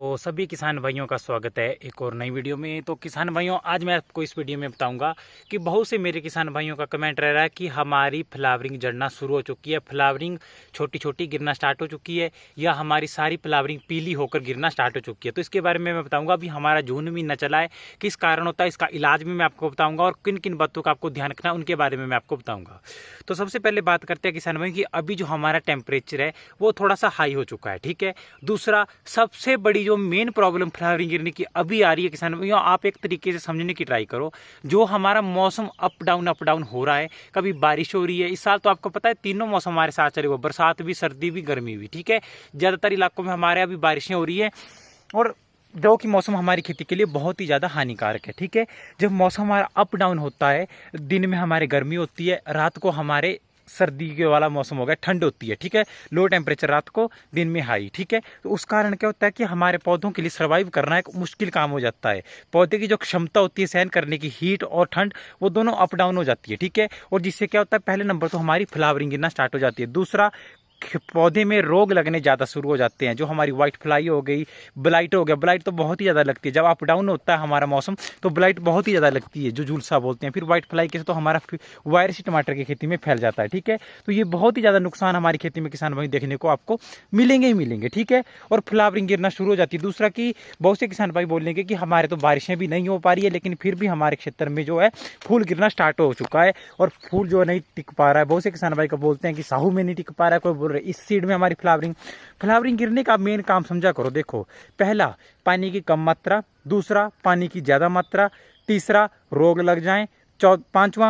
तो सभी किसान भाइयों का स्वागत है एक और नई वीडियो में। तो किसान भाइयों, आज मैं आपको इस वीडियो में बताऊंगा कि बहुत से मेरे किसान भाइयों का कमेंट रह रहा है कि हमारी फ्लावरिंग जड़ना शुरू हो चुकी है, फ्लावरिंग छोटी छोटी गिरना स्टार्ट हो चुकी है, या हमारी सारी फ्लावरिंग पीली होकर गिरना स्टार्ट हो चुकी है। तो इसके बारे में मैं बताऊँगा। अभी हमारा जून भी न चला है, किस कारण होता है, इसका इलाज भी मैं आपको बताऊँगा, और किन किन बातों का आपको ध्यान रखना है उनके बारे में मैं आपको बताऊँगा। तो सबसे पहले बात करते हैं किसान भाई कि अभी जो हमारा टेम्परेचर है वो थोड़ा सा हाई हो चुका है, ठीक है। दूसरा, सबसे बड़ी जो मेन प्रॉब्लम फ्लावरिंग गिरने की अभी आ रही है किसान भाइयों, आप एक तरीके से समझने की ट्राई करो। जो हमारा मौसम अप डाउन हो रहा है, कभी बारिश हो रही है, इस साल तो आपको पता है तीनों मौसम हमारे साथ चले हुए, बरसात भी, सर्दी भी, गर्मी भी, ठीक है। ज्यादातर इलाकों में हमारे अभी बारिशें हो रही है, और जो कि मौसम हमारी खेती के लिए बहुत ही ज़्यादा हानिकारक है, ठीक है। जब मौसम हमारा अप डाउन होता है, दिन में हमारे गर्मी होती है, रात को हमारे सर्दी के वाला मौसम हो गया, ठंड होती है, ठीक है। लो टेम्परेचर रात को, दिन में हाई, ठीक है। तो उस कारण क्या होता है कि हमारे पौधों के लिए सर्वाइव करना एक मुश्किल काम हो जाता है। पौधे की जो क्षमता होती है सहन करने की हीट और ठंड, वो दोनों अप डाउन हो जाती है, ठीक है। और जिससे क्या होता है, पहले नंबर तो हमारी फ्लावरिंग गिरना स्टार्ट हो जाती है। दूसरा, पौधे में रोग लगने ज़्यादा शुरू हो जाते हैं। जो हमारी व्हाइट फ्लाई हो गई, ब्लाइट हो गया, ब्लाइट तो बहुत ही ज़्यादा लगती है जब अप डाउन होता है हमारा मौसम, तो ब्लाइट बहुत ही ज़्यादा लगती है, जो झुलसा बोलते हैं। फिर व्हाइट फ्लाई के तो हमारा वायरस टमाटर की खेती में फैल जाता है, ठीक है। तो ये बहुत ही ज़्यादा नुकसान हमारी खेती में किसान भाई देखने को आपको मिलेंगे ही मिलेंगे, ठीक है। और फ्लावरिंग गिरना शुरू हो जाती है। दूसरा कि बहुत से किसान भाई बोलेंगे कि हमारे तो बारिशें भी नहीं हो पा रही है, लेकिन फिर भी हमारे क्षेत्र में जो है फूल गिरना स्टार्ट हो चुका है, और फूल जो नहीं टिक पा रहा है। बहुत से किसान भाई को बोलते हैं कि साहू में नहीं टिक पा रहा है, कोई बोल रहे इस सीड में हमारी फ्लावरिंग गिरने का मेन काम समझा करो। देखो, पहला, पानी की कम मात्रा। दूसरा, पानी की ज्यादा मात्रा। तीसरा, रोग लग जाए। पांचवा,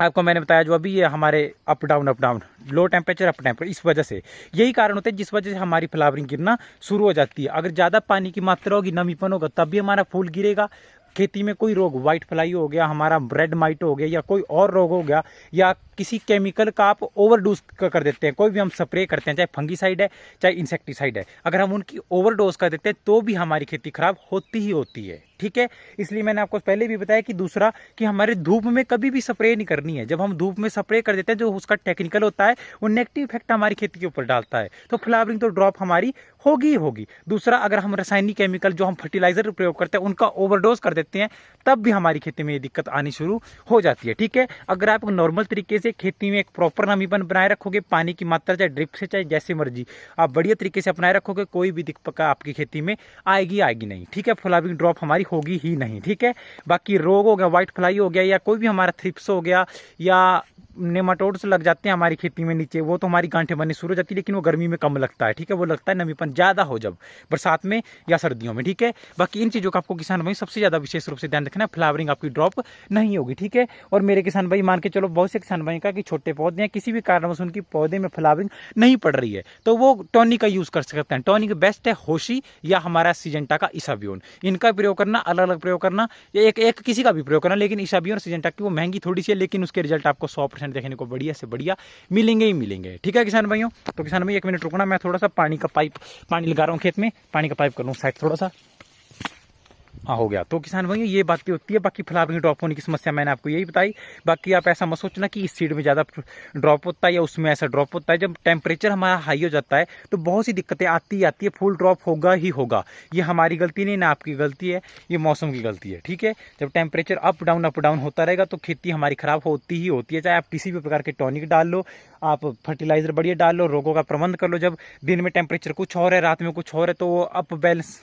आपको मैंने बताया जो अभी ये हमारे up down low temperature up temperature, इस वजह से यही कारण होते हैं जिस वजह से हमारी फ्लावरिंग गिरना शुरू हो जाती है। अगर ज़्यादा पानी की मात्रा होगी, नमीपन होगा, तब भी हमारा फूल गिरेगा। खेती में कोई रोग, व्हाइट फ्लाई हो गया, हमारा रेड माइट हो गया, या कोई और रोग हो गया, या किसी केमिकल का आप ओवरडोज कर देते हैं, कोई भी हम स्प्रे करते हैं, चाहे फंगीसाइड है चाहे इंसेक्टिसाइड है, अगर हम उनकी ओवरडोज कर देते हैं तो भी हमारी खेती खराब होती ही होती है, ठीक है। इसलिए मैंने आपको पहले भी बताया कि दूसरा कि हमारे धूप में कभी भी स्प्रे नहीं करनी है। जब हम धूप में स्प्रे कर देते हैं, जो उसका टेक्निकल होता है वो नेगेटिव इफेक्ट हमारी खेती के ऊपर डालता है, तो फ्लावरिंग तो ड्रॉप हमारी होगी ही होगी। दूसरा, अगर हम रासायनिक केमिकल जो हम फर्टिलाइजर प्रयोग करते हैं उनका ओवरडोज कर देते हैं, तब भी हमारी खेती में ये दिक्कत आनी शुरू हो जाती है, ठीक है। अगर आप नॉर्मल तरीके से खेती में एक प्रॉपर नमीपन बनाए रखोगे, पानी की मात्रा चाहे ड्रिप से चाहे जैसे मर्जी आप बढ़िया तरीके से अपनाए रखोगे, कोई भी दिक्कत आपकी खेती में आएगी नहीं, ठीक है। फ्लावरिंग ड्रॉप हमारी होगी ही नहीं, ठीक है। बाकी रोग हो गया, व्हाइट फ्लाई हो गया, या कोई भी हमारा थ्रिप्स हो गया, या नेमाटोड्स लग जाते हैं हमारी खेती में नीचे, वो तो हमारी गांठें बननी शुरू हो जाती है, लेकिन वो गर्मी में कम लगता है, ठीक है। वो लगता है नमीपन ज्यादा हो जब बरसात में या सर्दियों में, ठीक है। बाकी इन चीजों का आपको किसान भाई सबसे ज्यादा विशेष रूप से ध्यान रखना है, फ्लावरिंग आपकी ड्रॉप नहीं होगी, ठीक है। और मेरे किसान भाई मान के चलो, बहुत से किसान भाई का कि छोटे पौधे हैं, किसी भी कारणवश उनकी पौधे में फ्लावरिंग नहीं पड़ रही है, तो वो टॉनिक का यूज कर सकते हैं। टॉनिक बेस्ट है होशी या हमारा सिजेंटा का इसाबियोन, इनका प्रयोग करना, अलग अलग प्रयोग करना, एक एक किसी का भी प्रयोग करना, लेकिन इसाबियोन और सिजेंटा की वो महंगी थोड़ी सी है, लेकिन उसके रिजल्ट आपको 100% देखने को बढ़िया से बढ़िया मिलेंगे ही मिलेंगे, ठीक है किसान भाइयों। तो किसान भाई 1 मिनट रुकना, मैं थोड़ा सा पानी लगा रहा हूँ खेत में, पानी का पाइप कर लूँ साइड थोड़ा सा। हाँ, हो गया। तो किसान भाइयों ये बातें होती है। बाकी फ्लावरिंग ड्रॉप होने की समस्या मैंने आपको यही बताई। बाकी आप ऐसा मत सोचना कि इस सीड में ज़्यादा ड्रॉप होता है या उसमें ऐसा ड्रॉप होता है। जब टेम्परेचर हमारा हाई हो जाता है तो बहुत सी दिक्कतें आती है, फुल ड्रॉप होगा ही होगा। ये हमारी गलती नहीं, ना आपकी गलती है, ये मौसम की गलती है, ठीक है। जब टेम्परेचर अप डाउन होता रहेगा तो खेती हमारी खराब होती ही होती है। चाहे आप किसी भी प्रकार के टॉनिक डाल लो, आप फर्टिलाइजर बढ़िया डाल लो, रोगों का प्रबंध कर लो, जब दिन में टेम्परेचर कुछ और है, रात में कुछ और है, तो वो अप बैलेंस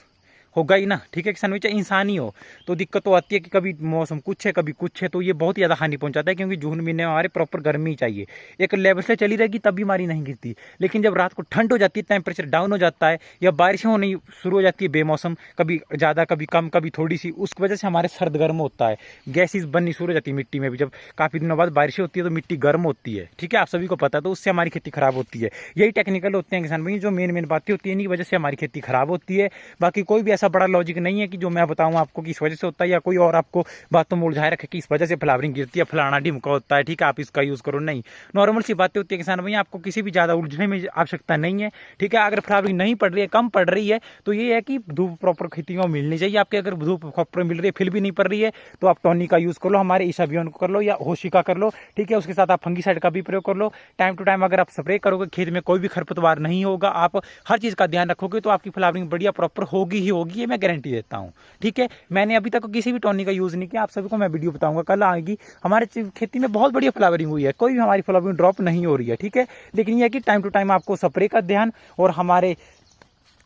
होगा ही ना, ठीक है किसान भाई। चाहे इंसान ही हो तो दिक्कत तो आती है कि कभी मौसम कुछ है कभी कुछ है, तो ये बहुत ही ज़्यादा हानि पहुंचाता है। क्योंकि जून महीने में हमारे प्रॉपर गर्मी चाहिए, एक लेवल से चली रहेगी तब बीमारी नहीं गिरती। लेकिन जब रात को ठंड हो जाती है, टेम्परेचर डाउन हो जाता है, या बारिशें होनी शुरू हो जाती है बेमौसम, कभी ज़्यादा कभी कम कभी थोड़ी सी, उस वजह से हमारे सर्द गर्म होता है, गैसेज बननी शुरू हो जाती है मिट्टी में भी। जब काफ़ी दिनों बाद बारिशें होती है तो मिट्टी गर्म होती है, ठीक है, आप सभी को पता है। तो उससे हमारी खेती खराब होती है। यही टेक्निकल होते हैं किसान भाई, जो मेन बातें होती है, इन्हीं वजह से हमारी खेती खराब होती है। बाकी कोई भी ऐसा ऐसा बड़ा लॉजिक नहीं है कि जो मैं बताऊँ आपको कि इस वजह से होता है, या कोई और आपको बातों में उलझाए रखे कि इस वजह से फ्लावरिंग गिरती है, फलाना ढिमका होता है, ठीक है, आप इसका यूज़ करो। नहीं, नॉर्मल सी बातें होती है किसान भैया, आपको किसी भी ज़्यादा उलझने में आवश्यकता नहीं है, ठीक है। अगर फ्लावरिंग नहीं पड़ रही है, कम पड़ रही है, तो ये है कि धूप प्रॉपर खेती में मिलनी चाहिए आपके। अगर धूप प्रॉपर मिल रही है फिर भी नहीं पड़ रही है, तो आप टॉनिक का यूज़ कर लो, हमारे ईसाबियोन को कर लो या होशी का कर लो, ठीक है। उसके साथ आप फंगीसाइड का भी प्रयोग कर लो। टाइम टू टाइम अगर आप स्प्रे करोगे, खेत में कोई भी खरपतवार नहीं होगा, आप हर चीज़ का ध्यान रखोगे, तो आपकी फ्लावरिंग बढ़िया प्रॉपर होगी ही होगी, ये मैं गारंटी देता हूँ, ठीक है। मैंने अभी तक किसी भी टॉनिक का यूज़ नहीं किया, आप सभी को मैं वीडियो बताऊंगा, कल आएगी। हमारे खेती में बहुत बढ़िया फ्लावरिंग हुई है, कोई भी हमारी फ्लावरिंग ड्रॉप नहीं हो रही है, ठीक है। लेकिन यह है कि टाइम टू टाइम आपको स्प्रे का ध्यान और हमारे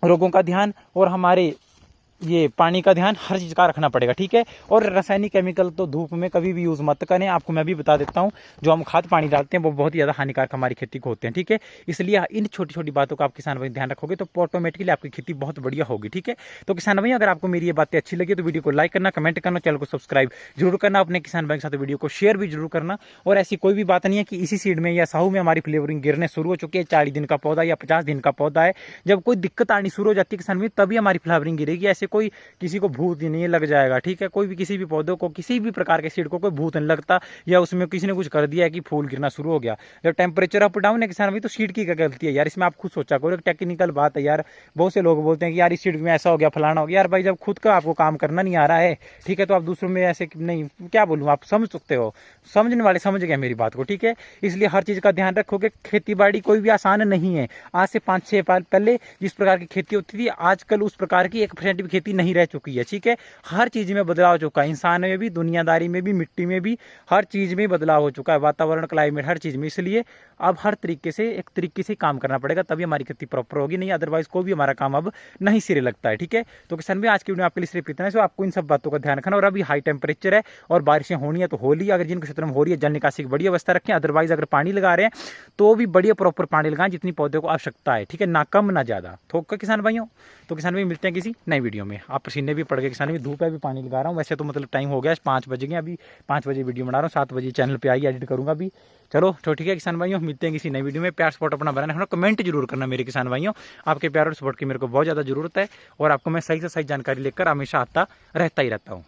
रोगों का ध्यान और हमारे ये पानी का ध्यान हर चीज़ का रखना पड़ेगा, ठीक है। और रासायनिक केमिकल तो धूप में कभी भी यूज़ मत करें, आपको मैं भी बता देता हूँ। जो हम खाद पानी डालते हैं वो बहुत ही ज़्यादा हानिकारक हमारी खेती को होते हैं, ठीक है। इसलिए इन छोटी छोटी बातों का आप किसान भाई ध्यान रखोगे तो ऑटोमेटिकली आपकी खेती बहुत बढ़िया होगी, ठीक है। तो किसान भाई, अगर आपको मेरी ये बातें अच्छी लगी तो वीडियो को लाइक करना, कमेंट करना, चैनल को सब्सक्राइब जरूर करना, अपने किसान भाई के साथ वीडियो को शेयर भी जरूर करना। और ऐसी कोई भी बात नहीं है कि इसी सीड में या साहू में हमारी फ्लेवरिंग गिरने शुरू हो चुकी है, 40 दिन का पौधा या 50 दिन का पौधा है, जब कोई दिक्कत आनी शुरू हो जाती है किसान भाई, तभी हमारी फ्लावरिंग गिरेगी। ऐसे कोई किसी को भूत ही नहीं लग जाएगा, ठीक है। कोई भी किसी भी पौधों को, किसी भी प्रकार के सीड को कोई भूत नहीं लगता, या उसमें किसी ने कुछ कर दिया है कि फूल गिरना शुरू हो गया। जब टेम्परेचर अप डाउन है किसान भाई, तो सीड की क्या गलती है यार, इसमें आप खुद सोचा करो। एक टेक्निकल बात है यार, बहुत से लोग बोलते हैं कि यार इस सीड में ऐसा हो गया, फलाना हो गया। यार भाई, जब खुद का आपको काम करना नहीं आ रहा है, ठीक है, तो आप दूसरों में ऐसे नहीं, क्या बोलूँ, आप समझ सकते हो, समझने वाले समझ गए मेरी बात को, ठीक है। इसलिए हर चीज़ का ध्यान रखोगे। खेती बाड़ी कोई भी आसान नहीं है। आज से 5-6 साल पहले जिस प्रकार की खेती होती थी, आजकल उस प्रकार की 1% भी खेती नहीं रह चुकी है, ठीक है। हर चीज़ में बदलाव हो चुका है, इंसान में भी, दुनियादारी में भी, मिट्टी में भी, हर चीज़ में बदलाव हो चुका है, वातावरण, क्लाइमेट, हर चीज़ में। इसलिए अब हर तरीके से एक तरीके से काम करना पड़ेगा, तभी हमारी खेती प्रॉपर होगी, नहीं अदरवाइज कोई भी हमारा काम अब नहीं सिरे लगता है, ठीक है। तो किसान भाई, आज की वीडियो आपके लिए सिर्फ इतना है। सो आपको इन सब बातों का ध्यान रखना। और अभी हाई टेम्परेचर है और बारिशें होनी है तो होली, अगर जिनके क्षेत्र में हो रही है, जल निकासी की बड़ी अवस्था रखें। अदरवाइज अगर पानी लगा रहे हैं तो भी बढ़िया प्रॉपर पानी लगाएं, जितनी पौधे को आवश्यकता है, ठीक है, ना कम ना ज़्यादा। थोक किसान भाइयों, तो किसान भाई मिलते हैं किसी नई वीडियो में। आप पसीने भी पड़ गए किसान भाई, धूप है, भी पानी लगा रहा हूँ। वैसे तो मतलब टाइम हो गया 5 बज गए, अभी 5 बजे वीडियो बना रहा हूँ, 7 बजे चैनल पे आई, एडिट करूँगा अभी। चलो तो ठीक है किसान भाइयों, मिलते हैं किसी नई वीडियो में। प्यार सपोर्ट अपना बनाना है, कमेंट जरूर करना मेरे किसान भाइयों, आपके प्यार और सपोर्ट की मेरे को बहुत ज़्यादा जरूरत है। और आपको मैं सही से सही जानकारी लेकर हमेशा आता रहता ही रहता हूँ।